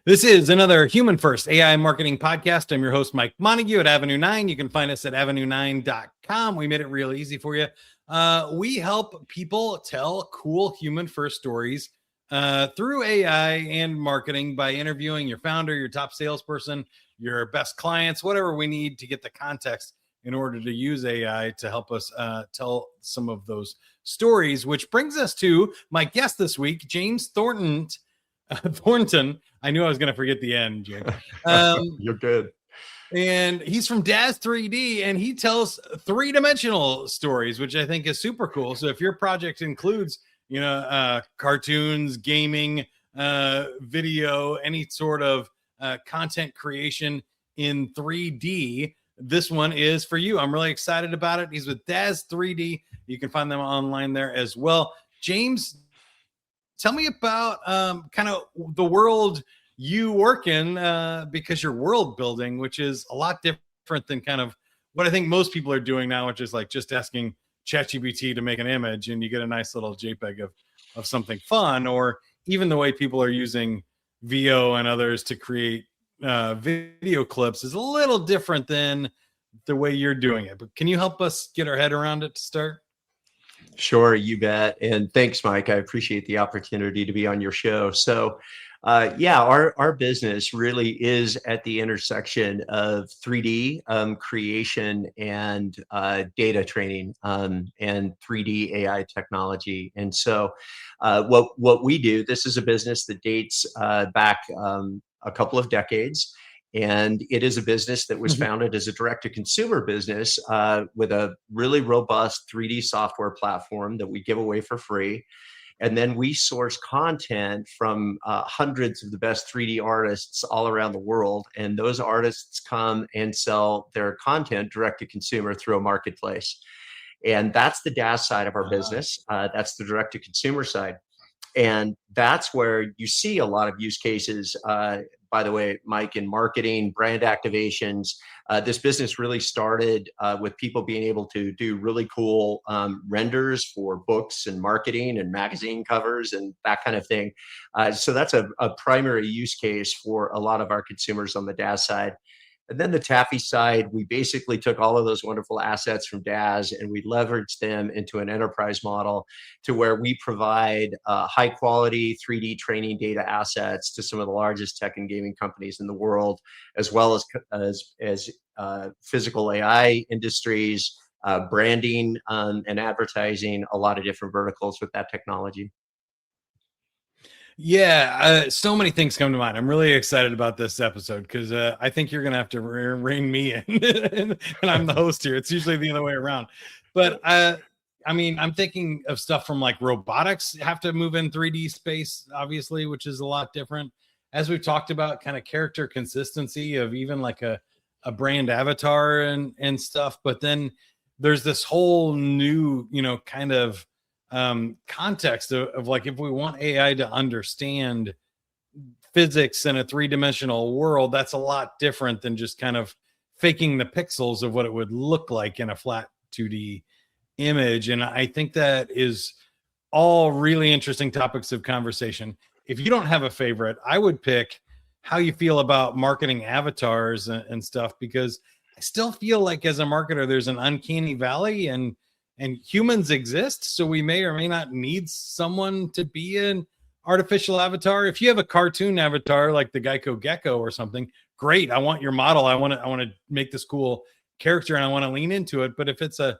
This is another Human First AI Marketing Podcast. I'm your host, Mike Montague at Avenue 9. You can find us at avenue9.com. We made it real easy for you. We help people tell cool human first stories through AI and marketing by interviewing your founder, your top salesperson, your best clients, whatever we need to get the context in order to use AI to help us tell some of those stories, which brings us to my guest this week, James Thornton. Thornton. I knew I was going to forget the end, Jim. You're good. And he's from Daz 3D, and he tells three-dimensional stories, which I think is super cool. So if your project includes, cartoons, gaming, video, any sort of content creation in 3D, this one is for you. I'm really excited about it. He's with Daz 3D. You can find them online there as well. James, tell me about kind of the world you work in because you're world building, which is a lot different than kind of what I think most people are doing now, which is like just asking ChatGPT to make an image and you get a nice little JPEG of something fun, or even the way people are using VO and others to create video clips is a little different than the way you're doing it. But can you help us get our head around it to start? Sure, you bet. And thanks, Mike. I appreciate the opportunity to be on your show. So, our business really is at the intersection of 3D creation and data training and 3D AI technology. And so what we do, this is a business that dates back a couple of decades. And it is a business that was founded as a direct-to-consumer business with a really robust 3D software platform that we give away for free. And then we source content from hundreds of the best 3D artists all around the world. And those artists come and sell their content direct-to-consumer through a marketplace. And that's the DaaS side of our business. That's the direct-to-consumer side. And that's where you see a lot of use cases, by the way, Mike, in marketing, brand activations. This business really started with people being able to do really cool renders for books and marketing and magazine covers and that kind of thing. So that's a primary use case for a lot of our consumers on the DaaS side. And then the Taffy side, we basically took all of those wonderful assets from Daz and we leveraged them into an enterprise model to where we provide high quality 3D training data assets to some of the largest tech and gaming companies in the world, as well as physical AI industries, branding and advertising, a lot of different verticals with that technology. Yeah, so many things come to mind. I'm really excited about this episode because I think you're going to have to rein me in, and I'm the host here. It's usually the other way around. But I'm thinking of stuff from like robotics have to move in 3D space, obviously, which is a lot different. As we've talked about, kind of character consistency of even like a brand avatar and stuff. But then there's this whole new, kind of context of like, if we want AI to understand physics in a three-dimensional world, that's a lot different than just kind of faking the pixels of what it would look like in a flat 2D image. And I think that is all really interesting topics of conversation. If you don't have a favorite, I would pick how you feel about marketing avatars and stuff, because I still feel like as a marketer, there's an uncanny valley and humans exist. So we may or may not need someone to be an artificial avatar. If you have a cartoon avatar, like the Geico Gecko or something, great. I want your model. I want to make this cool character and I want to lean into it. But if it's a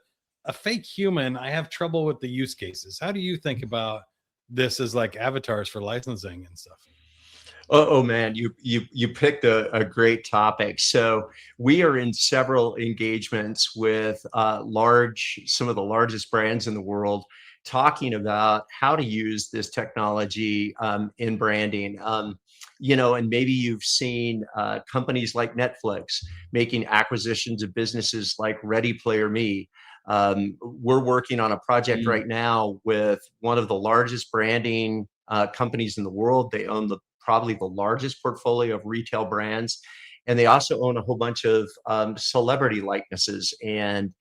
fake human, I have trouble with the use cases. How do you think about this as like avatars for licensing and stuff? Oh man, you picked a great topic. So we are in several engagements with some of the largest brands in the world, talking about how to use this technology in branding. And maybe you've seen companies like Netflix making acquisitions of businesses like Ready Player Me. We're working on a project right now with one of the largest branding companies in the world. They own probably the largest portfolio of retail brands. and they also own a whole bunch of celebrity likenesses and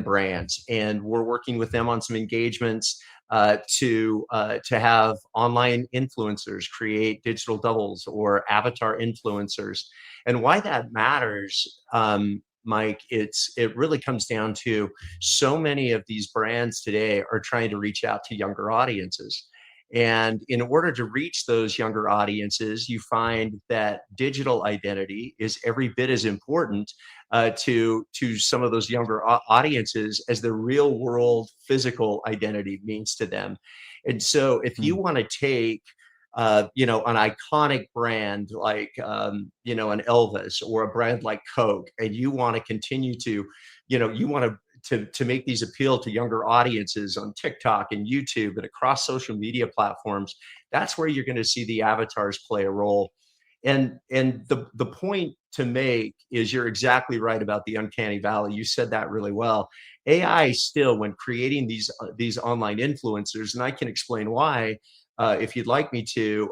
brands. And we're working with them on some engagements to have online influencers create digital doubles or avatar influencers. And why that matters, Mike, it really comes down to so many of these brands today are trying to reach out to younger audiences. And in order to reach those younger audiences, you find that digital identity is every bit as important to some of those younger audiences as the real world physical identity means to them. And so, if you want to take an iconic brand like, an Elvis or a brand like Coke, and you want to continue to, you want to make these appeal to younger audiences on TikTok and YouTube and across social media platforms, that's where you're going to see the avatars play a role. And the point to make is you're exactly right about the uncanny valley. You said that really well. AI still, when creating these online influencers, and I can explain why, if you'd like me to,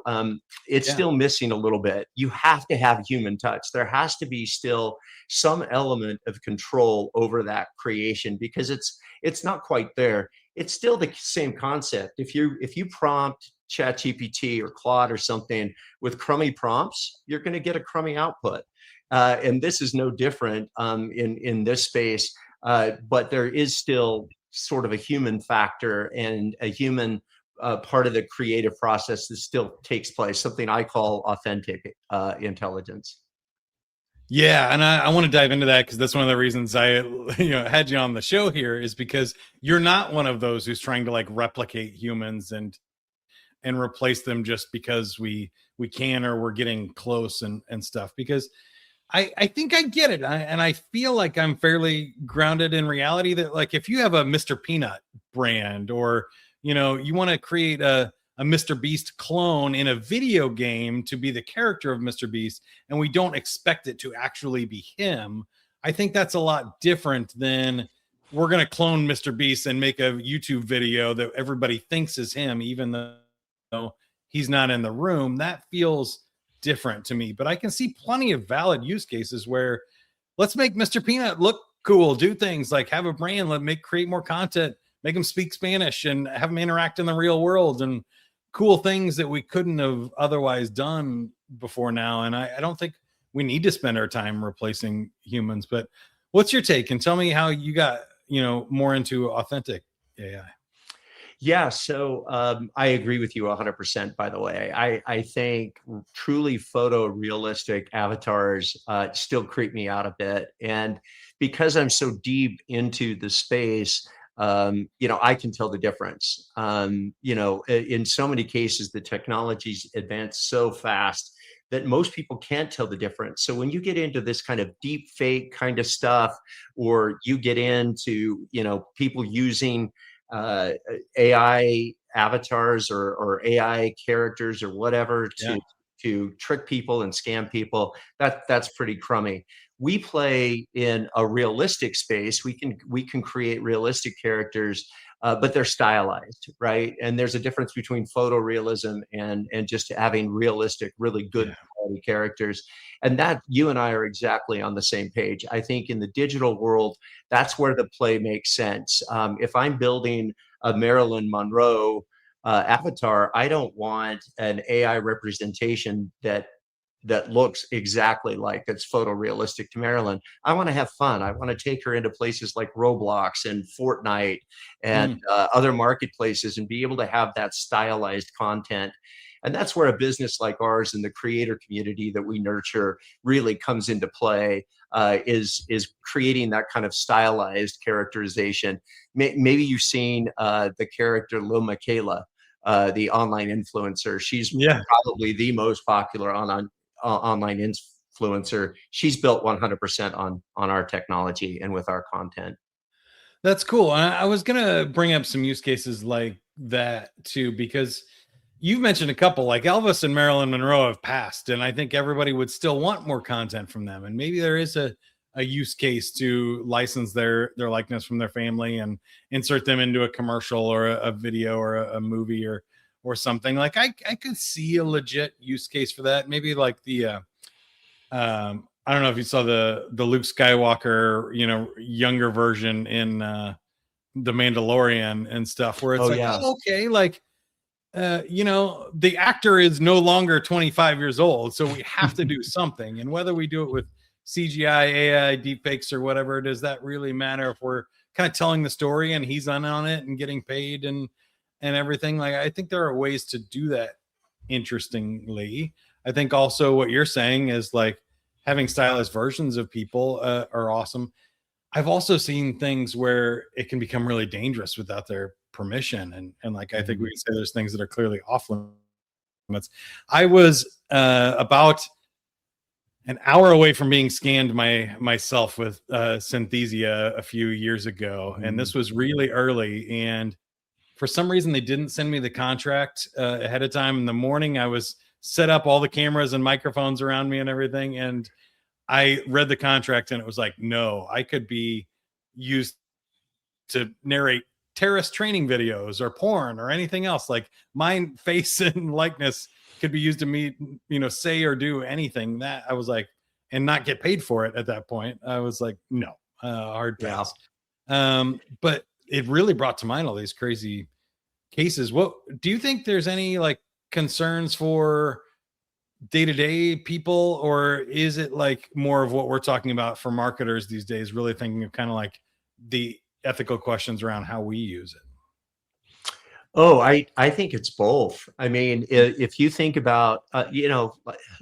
it's still missing a little bit. You have to have human touch. There has to be still some element of control over that creation, because it's not quite there. It's still the same concept. If you prompt ChatGPT or Claude or something with crummy prompts, you're going to get a crummy output. And this is no different in this space. But there is still sort of a human factor and a human part of the creative process that still takes place, something I call authentic intelligence. Yeah, and I want to dive into that, because that's one of the reasons I had you on the show here, is because you're not one of those who's trying to like replicate humans and replace them just because we can, or we're getting close and stuff. Because I think I get it, and I feel like I'm fairly grounded in reality, that like if you have a Mr. Peanut brand, or you want to create a Mr. Beast clone in a video game to be the character of Mr. Beast, and we don't expect it to actually be him, I think that's a lot different than we're going to clone Mr. Beast and make a YouTube video that everybody thinks is him, even though he's not in the room. That feels different to me. But I can see plenty of valid use cases where let's make Mr. Peanut look cool, do things like have a brand, create more content, make them speak Spanish, and have them interact in the real world, and cool things that we couldn't have otherwise done before now. And I don't think we need to spend our time replacing humans. But what's your take? And tell me how you got, more into authentic AI. Yeah, so I agree with you 100%, by the way. I think truly photorealistic avatars still creep me out a bit. And because I'm so deep into the space, I can tell the difference. In so many cases, the technology's advanced so fast that most people can't tell the difference. So when you get into this kind of deep fake kind of stuff, or you get into, people using AI avatars or AI characters or whatever to trick people and scam people, that's pretty crummy. We play in a realistic space. We can create realistic characters, but they're stylized, right? And there's a difference between photorealism and just having realistic, really good quality characters. And that, you and I are exactly on the same page. I think in the digital world, that's where the play makes sense. If I'm building a Marilyn Monroe avatar, I don't want an AI representation that looks exactly like it's photorealistic to Marilyn. I want to have fun. I want to take her into places like Roblox and Fortnite and other marketplaces, and be able to have that stylized content. And that's where a business like ours and the creator community that we nurture really comes into play, is creating that kind of stylized characterization. Maybe you've seen the character Lil Michaela, the online influencer. She's probably the most popular online influencer. She's built 100% on our technology and with our content. That's cool. I was going to bring up some use cases like that too, because you've mentioned a couple, like Elvis and Marilyn Monroe have passed, and I think everybody would still want more content from them. And maybe there is a use case to license their likeness from their family and insert them into a commercial or a video or a movie or something. Like I could see a legit use case for that. Maybe like the I don't know if you saw the Luke Skywalker, younger version in the Mandalorian and stuff, where it's Oh like, yeah. oh, okay, like the actor is no longer 25 years old, so we have to do something. And whether we do it with CGI, AI, deepfakes, or whatever, does that really matter if we're kind of telling the story and he's on it and getting paid and everything? Like, I think there are ways to do that interestingly. I think also what you're saying is like having stylized versions of people are awesome. I've also seen things where it can become really dangerous without their permission, and like I think we can say there's things that are clearly off limits. I was about an hour away from being scanned myself with Synthesia a few years ago, and this was really early. And for some reason, they didn't send me the contract ahead of time. In the morning, I was set up all the cameras and microphones around me and everything, and I read the contract and it was like, no, I could be used to narrate terrorist training videos or porn or anything else. Like my face and likeness could be used to me, say or do anything. That I was like, and not get paid for it at that point. I was like, no, hard pass. But it really brought to mind all these crazy cases. What do you think there's any like concerns for day-to-day people, or is it like more of what we're talking about for marketers these days, really thinking of kind of like the ethical questions around how we use it? Oh, I think it's both. I mean, if you think about,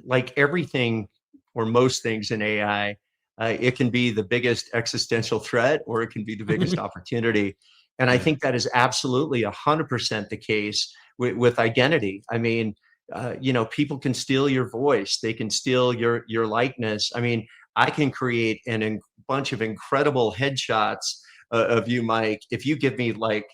like everything or most things in AI, it can be the biggest existential threat or it can be the biggest opportunity. And I think that is absolutely 100% the case with identity. I mean, people can steal your voice. They can steal your likeness. I mean, I can create bunch of incredible headshots of you, Mike. If you give me like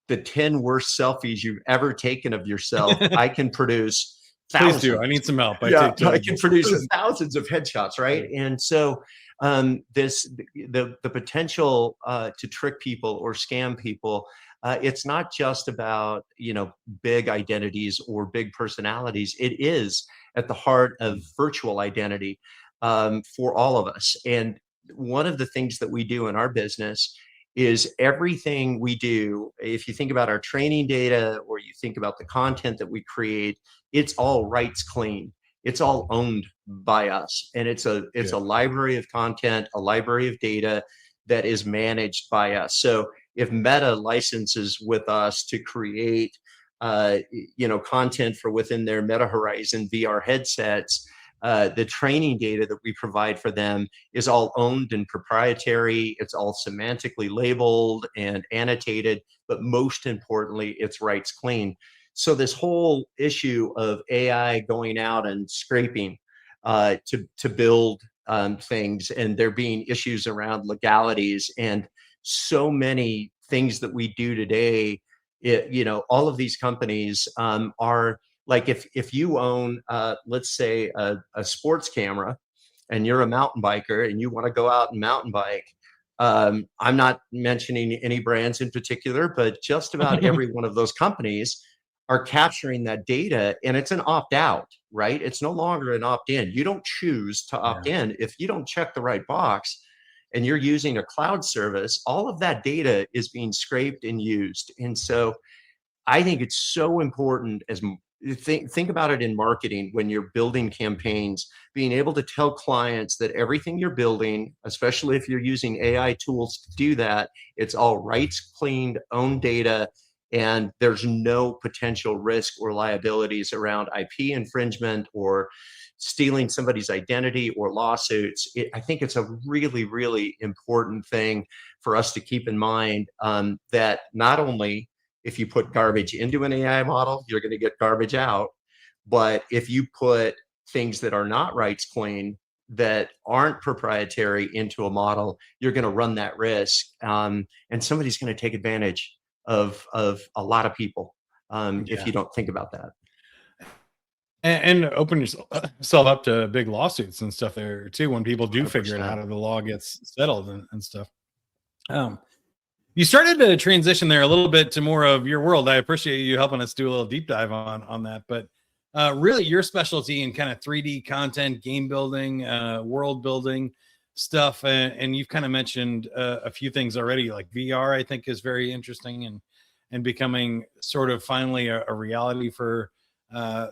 the 10 worst selfies you've ever taken of yourself, I can produce thousands. Please do. I need some help. I can produce thousands of headshots, right? And so the potential to trick people or scam people, it's not just about big identities or big personalities. It is at the heart of virtual identity for all of us. And one of the things that we do in our business is everything we do, if you think about our training data or you think about the content that we create, it's all rights clean. It's all owned by us. And it's a library of content, a library of data that is managed by us. So if Meta licenses with us to create content for within their Meta Horizon VR headsets, the training data that we provide for them is all owned and proprietary. It's all semantically labeled and annotated, but most importantly, it's rights clean. So this whole issue of AI going out and scraping to build things, and there being issues around legalities and so many things that we do today, all of these companies are like, if you own, let's say, a sports camera, and you're a mountain biker and you want to go out and mountain bike, I'm not mentioning any brands in particular, but just about every one of those companies are capturing that data, and it's an opt-out, right? It's no longer an opt-in. You don't choose to opt in. If you don't check the right box and you're using a cloud service, all of that data is being scraped and used. And so I think it's so important, as think about it in marketing, when you're building campaigns, being able to tell clients that everything you're building, especially if you're using AI tools to do that, it's all rights cleaned, owned data, and there's no potential risk or liabilities around IP infringement or stealing somebody's identity or lawsuits. I think it's a really, really important thing for us to keep in mind, that not only if you put garbage into an AI model, you're going to get garbage out. But if you put things that are not rights clean, that aren't proprietary into a model, you're going to run that risk. And somebody's going to take advantage of a lot of people if you don't think about that. And open yourself up to big lawsuits and stuff there too, when people do 100%. figure it out or the law gets settled and stuff. You started to transition there a little bit to more of your world. I appreciate you helping us do a little deep dive on that. But really your specialty in kind of 3D content, game building, world building stuff. And you've kind of mentioned a few things already, like VR, I think is very interesting and becoming sort of finally a reality for uh,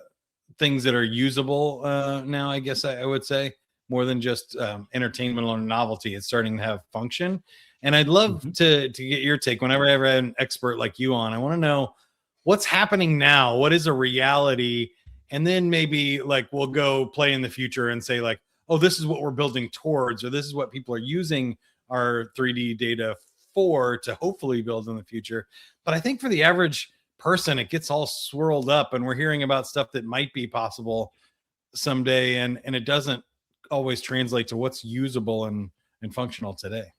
things that are usable now, I guess I would say, more than just entertainment or novelty. It's starting to have function. And I'd love Mhm. to get your take. Whenever I have an expert like you on, I want to know what's happening now. What is a reality? And then maybe like we'll go play in the future and say like, oh, this is what we're building towards, or this is what people are using our 3D data for to hopefully build in the future. But I think for the average person, it gets all swirled up, and we're hearing about stuff that might be possible someday, and it doesn't always translate to what's usable and functional today.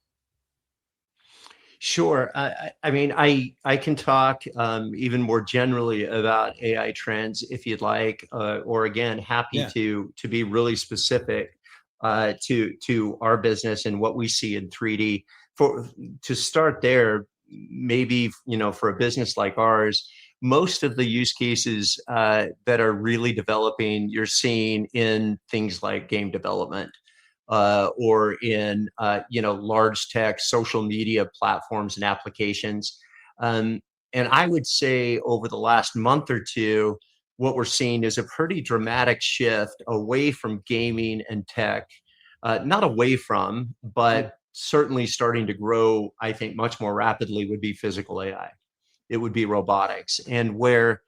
Sure. I mean, I can talk even more generally about AI trends if you'd like, or again, happy Yeah. to be really specific to our business and what we see in 3D. For to start there, maybe for a business like ours, most of the use cases that are really developing, you're seeing in things like game development or in large tech social media platforms and applications. Um, and I would say over the last month or two, what we're seeing is a pretty dramatic shift away from gaming and tech, not away from, but certainly starting to grow, I think, much more rapidly would be physical AI. It would be robotics. And where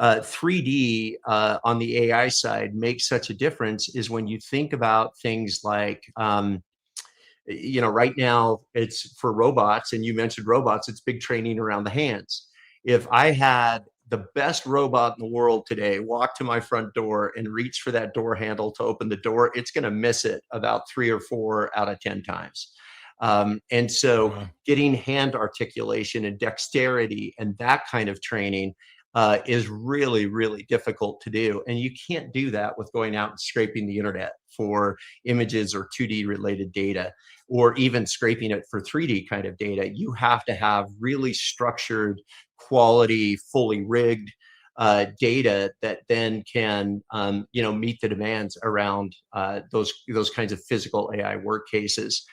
3D on the AI side makes such a difference is when you think about things like, right now it's for robots, and you mentioned robots, it's big training around the hands. If I had the best robot in the world today walk to my front door and reach for that door handle to open the door, it's going to miss it about 3 or 4 out of 10 times. And so Wow. getting hand articulation and dexterity and that kind of training is really, really difficult to do. And you can't do that with going out and scraping the internet for images or 2D related data, or even scraping it for 3D kind of data. You have to have really structured, quality, fully rigged data that then can meet the demands around those kinds of physical AI work cases.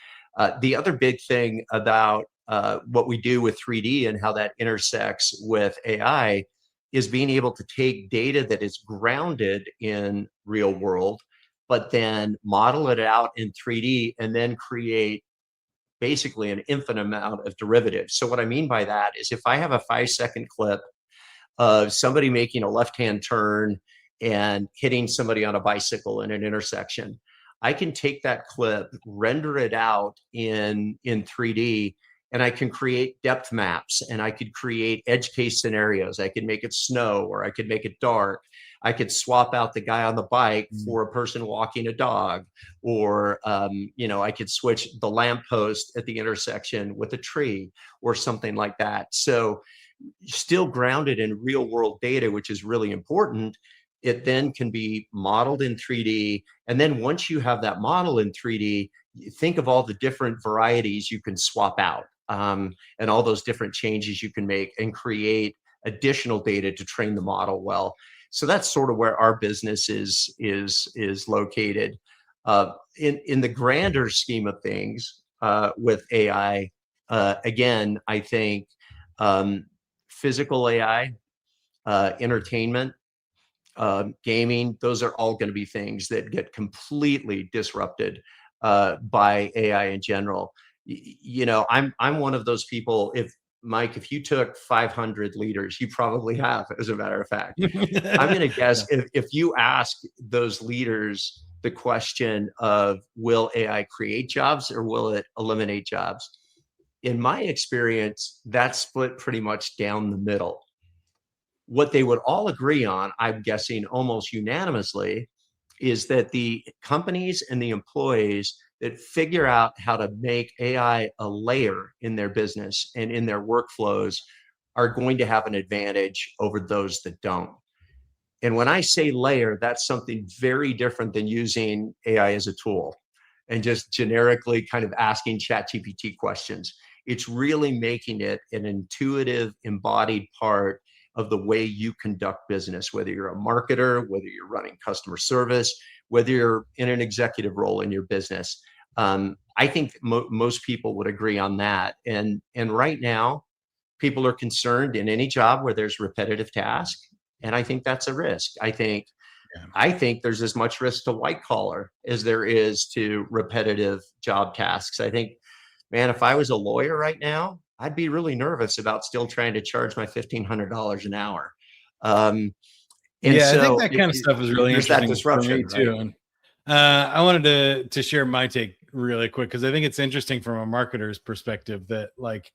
The other big thing about what we do with 3D and how that intersects with AI is being able to take data that is grounded in real world, but then model it out in 3D and then create basically an infinite amount of derivatives. So what I mean by that is if I have a 5-second clip of somebody making a left-hand turn and hitting somebody on a bicycle in an intersection, I can take that clip, render it out in 3D, and I can create depth maps, and I could create edge case scenarios. I could make it snow, or I could make it dark. I could swap out the guy on the bike for a person walking a dog, or I could switch the lamppost at the intersection with a tree or something like that. So still grounded in real world data, which is really important. It then can be modeled in 3D. And then once you have that model in 3D, think of all the different varieties you can swap out, and all those different changes you can make and create additional data to train the model well. So that's sort of where our business is located. In the grander scheme of things, with AI, again, I think physical AI, entertainment, gaming, those are all going to be things that get completely disrupted by AI in general. I'm one of those people. If Mike, if you took 500 leaders, you probably have, as a matter of fact. I'm going to guess Yeah. if you ask those leaders the question of will AI create jobs or will it eliminate jobs? In my experience, that's split pretty much down the middle. What they would all agree on, I'm guessing almost unanimously, is that the companies and the employees that figure out how to make AI a layer in their business and in their workflows are going to have an advantage over those that don't. And when I say layer, that's something very different than using AI as a tool and just generically kind of asking ChatGPT questions. It's really making it an intuitive, embodied part of the way you conduct business, whether you're a marketer, whether you're running customer service, whether you're in an executive role in your business. I think most people would agree on that. And right now, people are concerned in any job where there's repetitive task, and I think that's a risk. I think there's as much risk to white collar as there is to repetitive job tasks. I think, man, if I was a lawyer right now, I'd be really nervous about still trying to charge my $1,500 an hour. And yeah, so I think that kind of stuff is really there's that interesting for me disruption, right? too. And I wanted to share my take really quick because I think it's interesting from a marketer's perspective that like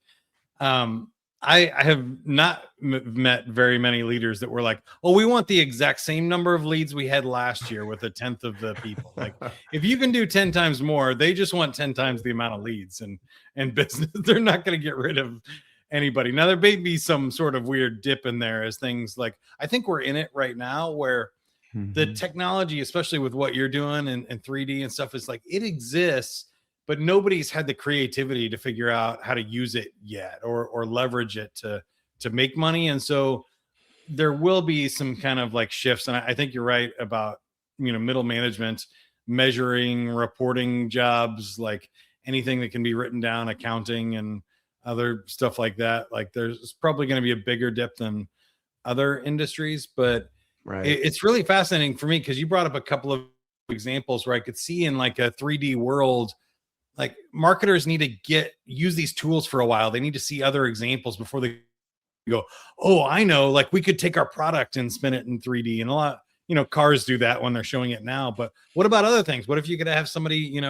I have not met very many leaders that were like, oh, we want the exact same number of leads we had last year with a tenth of the people. Like, if you can do 10 times more, they just want 10 times the amount of leads and business. They're not going to get rid of anybody. Now, there may be some sort of weird dip in there as things like, I think we're in it right now where the technology, especially with what you're doing and 3D and stuff, is like, it exists, but nobody's had the creativity to figure out how to use it yet or leverage it to make money. And so there will be some kind of like shifts. And I think you're right about, middle management, measuring, reporting jobs, like anything that can be written down, accounting and other stuff like that. Like there's probably going to be a bigger dip than other industries, but Right. It's really fascinating for me because you brought up a couple of examples where I could see in like a 3D world, like marketers need to use these tools for a while. They need to see other examples before they go, oh, I know, like we could take our product and spin it in 3D. And a lot, cars do that when they're showing it now. But what about other things? What if you could have somebody,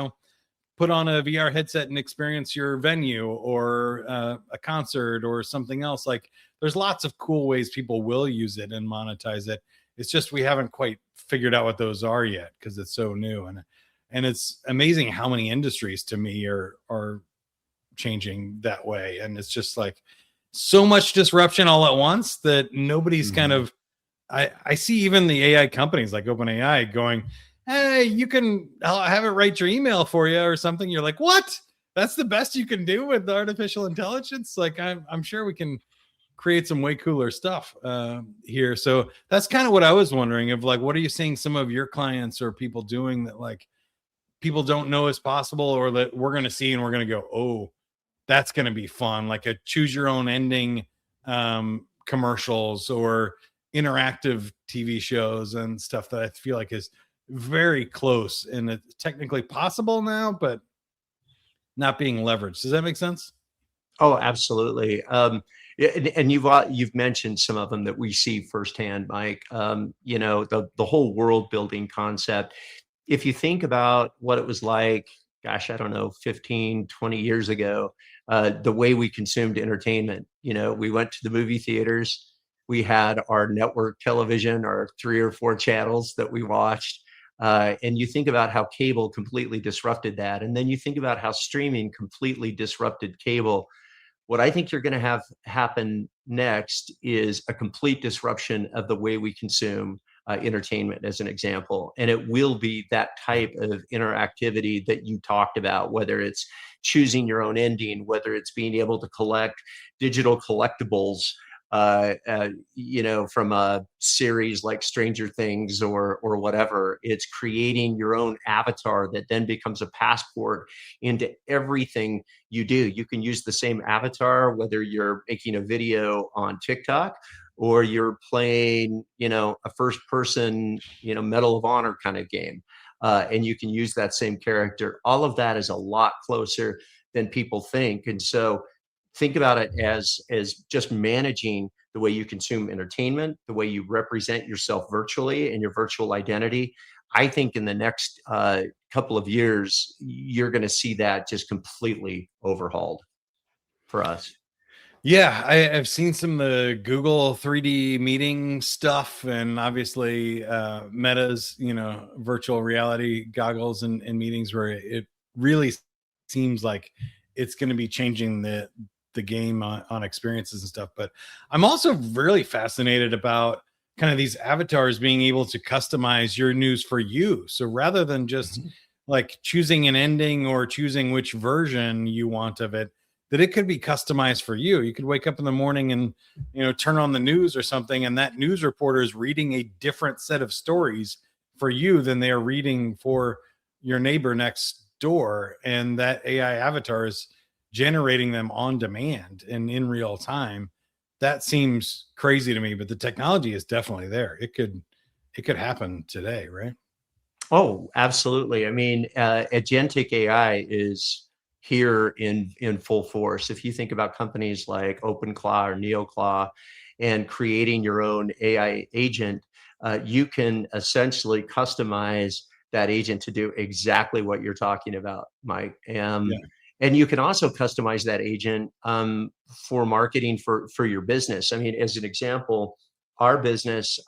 put on a VR headset and experience your venue or a concert or something else? Like there's lots of cool ways people will use it and monetize it. It's just we haven't quite figured out what those are yet because it's so new. And it's amazing how many industries to me are changing that way. And it's just like so much disruption all at once that nobody's kind of, I see even the AI companies like OpenAI going, hey, I'll have it write your email for you or something. You're like, what? That's the best you can do with artificial intelligence? Like I'm sure we can create some way cooler stuff here. So that's kind of what I was wondering of like, what are you seeing some of your clients or people doing that like people don't know is possible or that we're going to see and we're going to go, oh, that's going to be fun. Like a choose your own ending commercials or interactive TV shows and stuff that I feel like is very close and it's technically possible now, but not being leveraged. Does that make sense? Oh, absolutely. And you've mentioned some of them that we see firsthand, Mike. The whole world building concept. If you think about what it was like, gosh, I don't know, 15, 20 years ago, the way we consumed entertainment, we went to the movie theaters, we had our network television, our 3 or 4 channels that we watched. And you think about how cable completely disrupted that. And then you think about how streaming completely disrupted cable. What I think you're going to have happen next is a complete disruption of the way we consume entertainment, as an example. And it will be that type of interactivity that you talked about, whether it's choosing your own ending, whether it's being able to collect digital collectibles, from a series like Stranger Things or whatever. It's creating your own avatar that then becomes a passport into everything you do. You can use the same avatar, whether you're making a video on TikTok or you're playing, a first person, Medal of Honor kind of game. And you can use that same character. All of that is a lot closer than people think. And so think about it as just managing the way you consume entertainment, the way you represent yourself virtually and your virtual identity. I think in the next couple of years, you're going to see that just completely overhauled for us. Yeah, I've seen some of the Google 3D meeting stuff and obviously Meta's, virtual reality goggles and meetings where it really seems like it's going to be changing the game on experiences and stuff. But I'm also really fascinated about kind of these avatars being able to customize your news for you. So rather than just like choosing an ending or choosing which version you want of it, that it could be customized for you. You could wake up in the morning and, turn on the news or something, and that news reporter is reading a different set of stories for you than they are reading for your neighbor next door. And that AI avatar is generating them on demand and in real time. That seems crazy to me, but the technology is definitely there. It could happen today, right? Oh, absolutely. I mean, agentic AI is here in full force. If you think about companies like OpenClaw or NeoClaw and creating your own AI agent, you can essentially customize that agent to do exactly what you're talking about, Mike. Yeah. And you can also customize that agent for marketing for your business. I mean, as an example, our business,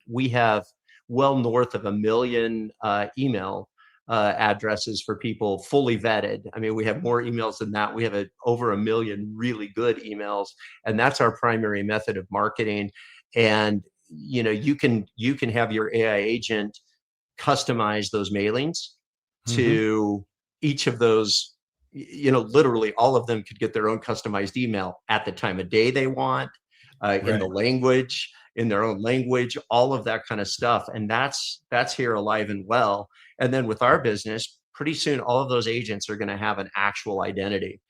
we have well north of 1 million email addresses for people fully vetted. I mean, we have more emails than that. We have over 1 million really good emails, and that's our primary method of marketing. And you can have your AI agent customize those mailings Mm-hmm. to each of those. Literally all of them could get their own customized email at the time of day they want, in Right. the language, in their own language, all of that kind of stuff. And that's here alive and well. And then with our business, pretty soon all of those agents are going to have an actual identity.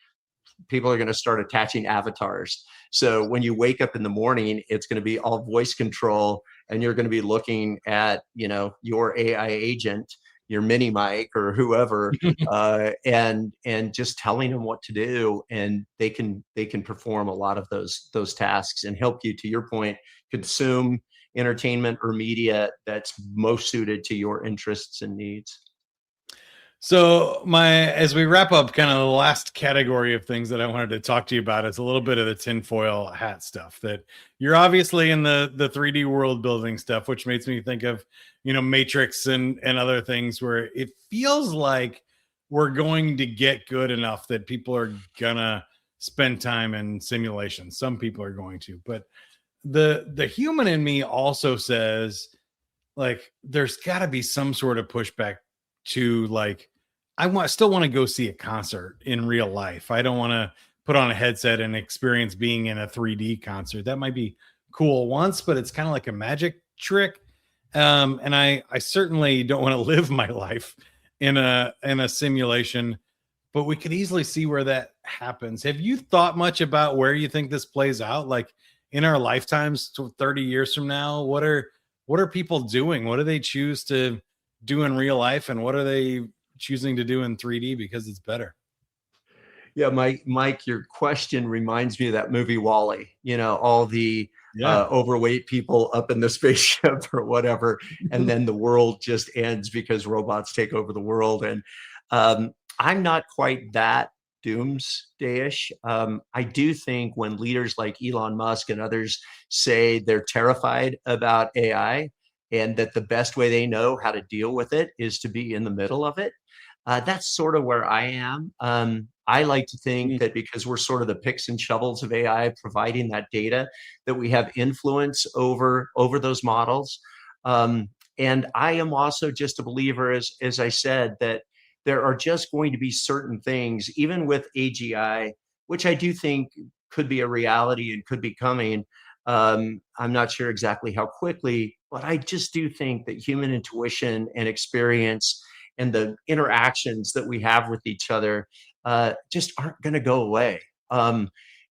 People are going to start attaching avatars. So when you wake up in the morning, it's going to be all voice control, and you're going to be looking at, your AI agent, your mini mic or whoever, and just telling them what to do, and they can perform a lot of those tasks and help you, to your point, consume entertainment or media that's most suited to your interests and needs. So as we wrap up, kind of the last category of things that I wanted to talk to you about is a little bit of the tinfoil hat stuff. That you're obviously in the 3D world building stuff, which makes me think of Matrix and other things where it feels like we're going to get good enough that people are gonna spend time in simulations. Some people are going to, but the human in me also says, like, there's got to be some sort of pushback to, like, still want to go see a concert in real life. I don't want to put on a headset and experience being in a 3D concert. That might be cool once, but it's kind of like a magic trick. And I certainly don't want to live my life in a simulation, but we could easily see where that happens. Have you thought much about where you think this plays out? Like in our lifetimes, 30 years from now, what are people doing? What do they choose to do in real life, and what are they choosing to do in 3D because it's better? Yeah, Mike, your question reminds me of that movie Wall-E. All the Yeah. overweight people up in the spaceship or whatever, and then the world just ends because robots take over the world. And I'm not quite that doomsdayish. I do think when leaders like Elon Musk and others say they're terrified about AI and that the best way they know how to deal with it is to be in the middle of it, that's sort of where I am. I like to think Mm. that because we're sort of the picks and shovels of AI, providing that data, that we have influence over those models. And I am also just a believer, as I said, that there are just going to be certain things, even with AGI, which I do think could be a reality and could be coming. I'm not sure exactly how quickly, but I just do think that human intuition and experience and the interactions that we have with each other just aren't going to go away.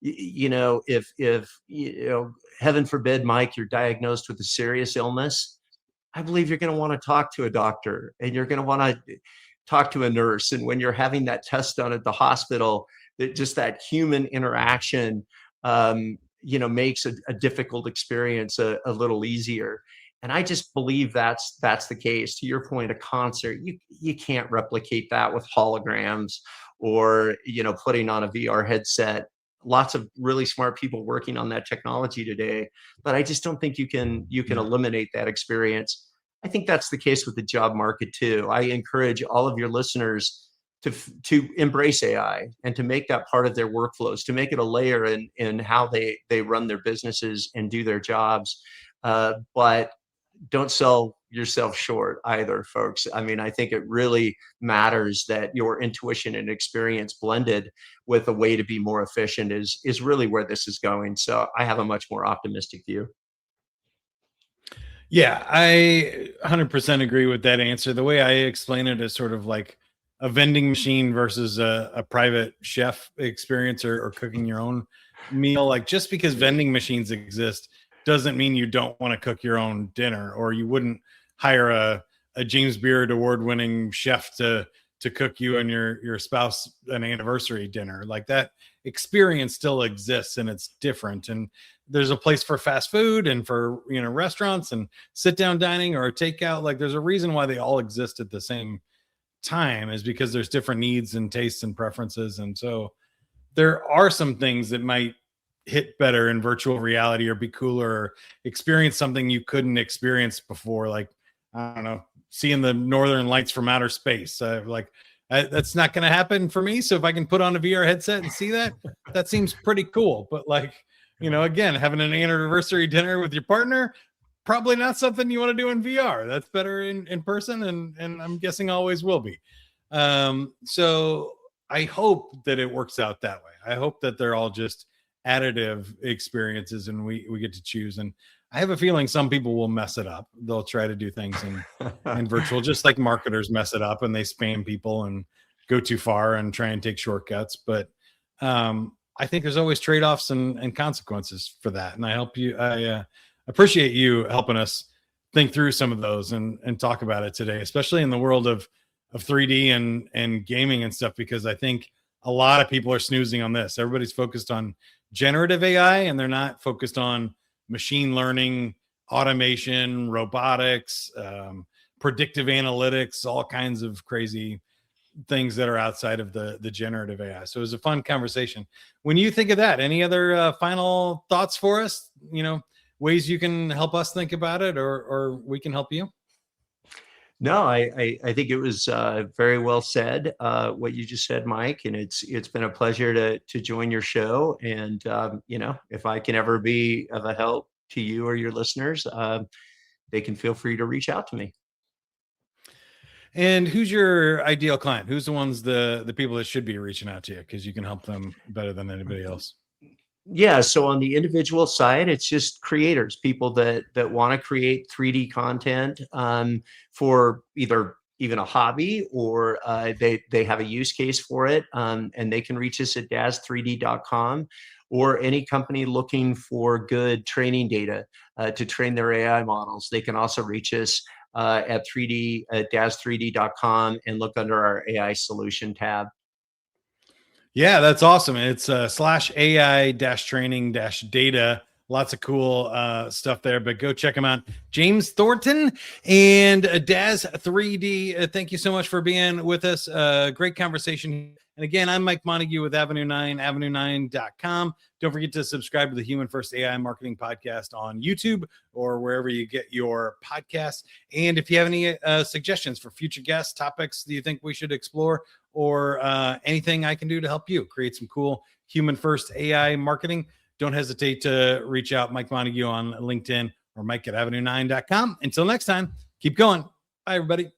If heaven forbid, Mike, you're diagnosed with a serious illness, I believe you're going to want to talk to a doctor, and you're going to want to talk to a nurse. And when you're having that test done at the hospital, that just that human interaction, makes a difficult experience a little easier. And I just believe that's the case. To your point, a concert, you can't replicate that with holograms or putting on a VR headset. Lots of really smart people working on that technology today, but I just don't think you can Yeah. eliminate that experience. I think that's the case with the job market too. I encourage all of your listeners to embrace AI and to make that part of their workflows, to make it a layer in how they run their businesses and do their jobs. But don't sell yourself short either, folks. I mean, I think it really matters that your intuition and experience blended with a way to be more efficient is really where this is going. So I have a much more optimistic view. Yeah, I 100% agree with that answer. The way I explain it is sort of like a vending machine versus a private chef experience, or cooking your own meal. Like, just because vending machines exist doesn't mean you don't want to cook your own dinner, or you wouldn't hire a James Beard award winning chef to cook you and your spouse an anniversary dinner. Like, that experience still exists, and it's different. And there's a place for fast food and for, restaurants and sit down dining or takeout. Like, there's a reason why they all exist at the same time, is because there's different needs and tastes and preferences. And so there are some things that might hit better in virtual reality, or be cooler, or experience something you couldn't experience before. Like, I don't know, seeing the northern lights from outer space. That's not going to happen for me. So if I can put on a VR headset and see that, that seems pretty cool. But like, again, having an anniversary dinner with your partner, probably not something you want to do in VR. That's better in person, and I'm guessing always will be. So I hope that it works out that way. I hope that they're all just additive experiences, and we get to choose. And I have a feeling some people will mess it up. They'll try to do things in virtual, just like marketers mess it up and they spam people and go too far and try and take shortcuts. But I think there's always trade-offs and consequences for that. And I appreciate you helping us think through some of those and talk about it today, especially in the world of 3D and gaming and stuff, because I think a lot of people are snoozing on this. Everybody's focused on generative AI, and they're not focused on machine learning, automation, robotics, predictive analytics, all kinds of crazy things that are outside of the generative AI. So it was a fun conversation. When you think of that, any other final thoughts for us? Ways you can help us think about it, or we can help you? No, I think it was very well said, what you just said, Mike, and it's been a pleasure to join your show. And if I can ever be of a help to you or your listeners, they can feel free to reach out to me. And who's your ideal client? Who's the people that should be reaching out to you, because you can help them better than anybody else? Yeah, so on the individual side, it's just creators, people that want to create 3D content for either even a hobby, or they have a use case for it, and they can reach us at daz3d.com, or any company looking for good training data to train their AI models. They can also reach us at daz3d.com and look under our AI solution tab. Yeah, that's awesome. It's /AI-training-data. Lots of cool stuff there, but go check them out. James Thornton and Daz 3D. Thank you so much for being with us. Great conversation. And again, I'm Mike Montague with Avenue 9, avenue9.com. Don't forget to subscribe to the Human First AI Marketing Podcast on YouTube or wherever you get your podcasts. And if you have any suggestions for future guests, topics that you think we should explore, or anything I can do to help you create some cool Human First AI marketing, don't hesitate to reach out. Mike Montague on LinkedIn, or Mike at avenue9.com. Until next time, keep going. Bye, everybody.